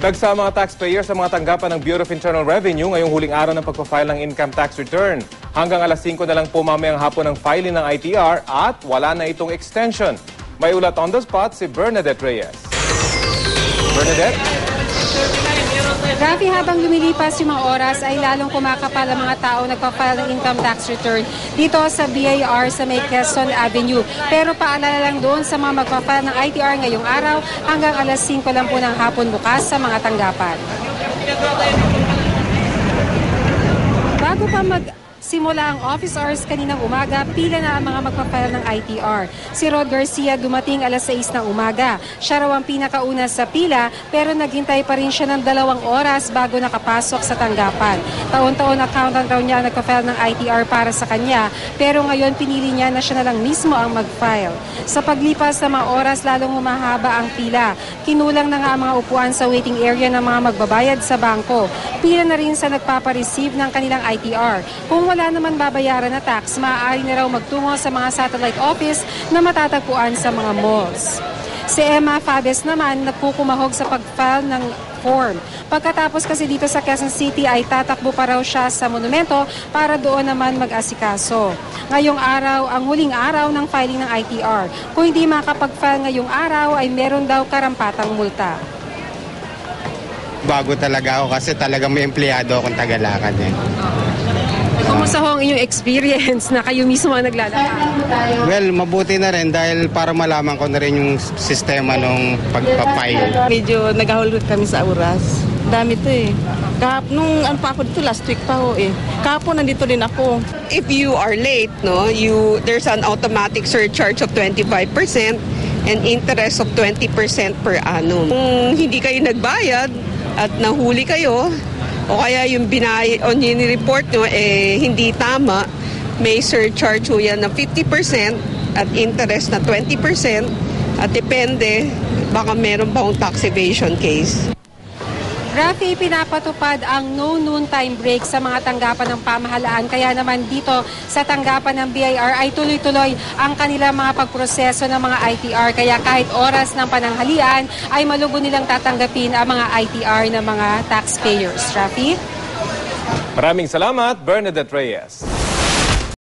Tagsa mga taxpayer sa mga tanggapan ng Bureau of Internal Revenue ngayong huling araw ng pagpafile ng income tax return. Hanggang alas 5 na lang po mamayang hapon ang filing ng ITR at wala na itong extension. May ulat on the spot si Bernadette Reyes. Bernadette? Rafi, habang lumilipas yung mga oras ay lalong kumakapal ang mga tao nagpa-file ng income tax return dito sa BIR sa may Quezon Avenue. Pero paalala lang doon sa mga magpa-file ng ITR ngayong araw hanggang alas 5 lang po ng hapon bukas sa mga tanggapan. Bago pa simula ang office hours kaninang umaga, pila na ang mga magpapile ng ITR. Si Rod Garcia dumating alas 6 ng umaga. Siya raw ang pinakauna sa pila pero naghintay pa rin siya ng 2 oras bago nakapasok sa tanggapan. Taon-taon accountant raw niya nagpa-file ng ITR para sa kanya pero ngayon pinili niya na siya na lang mismo ang mag-file. Sa paglipas ng mga oras lalong humahaba ang pila. Kinulang na nga ang mga upuan sa waiting area ng mga magbabayad sa bangko. Pila na rin sa nagpapareceive ng kanilang ITR. Kung wala naman babayaran na tax, maaari na raw magtungo sa mga satellite office na matatagpuan sa mga malls. Si Emma Fabes naman nagkukumahog sa pag-file ng form. Pagkatapos kasi dito sa Quezon City ay tatakbo pa raw siya sa monumento para doon naman mag-asikaso. Ngayong araw, ang huling araw ng filing ng ITR. Kung hindi makapag-file ngayong araw ay meron daw karampatang multa. Bago talaga ako kasi talagang may empleyado akong tagalakad eh. Kumusta ho ang inyong experience na kayo mismo ang naglalakad? Well, mabuti na rin dahil para malaman ko na rin yung sistema ng pagpapile. Medyo nagahulog kami sa oras. Dami to eh. Nung ano pa ako dito, last week pa ho eh. Kahapon nandito din ako. If you are late, there's an automatic surcharge of 25% and interest of 20% per annum. Kung hindi kayo nagbayad at nahuli kayo, o kaya yung report nyo hindi tama, may surcharge ho yan ng 50% at interest na 20% at depende, baka meron pa akong tax evasion case. Rafi, pinapatupad ang no noon time break sa mga tanggapan ng pamahalaan. Kaya naman dito sa tanggapan ng BIR ay tuloy-tuloy ang kanilang mga pagproseso ng mga ITR. Kaya kahit oras ng pananghalian ay malugo nilang tatanggapin ang mga ITR ng mga taxpayers. Rafi? Maraming salamat, Bernadette Reyes.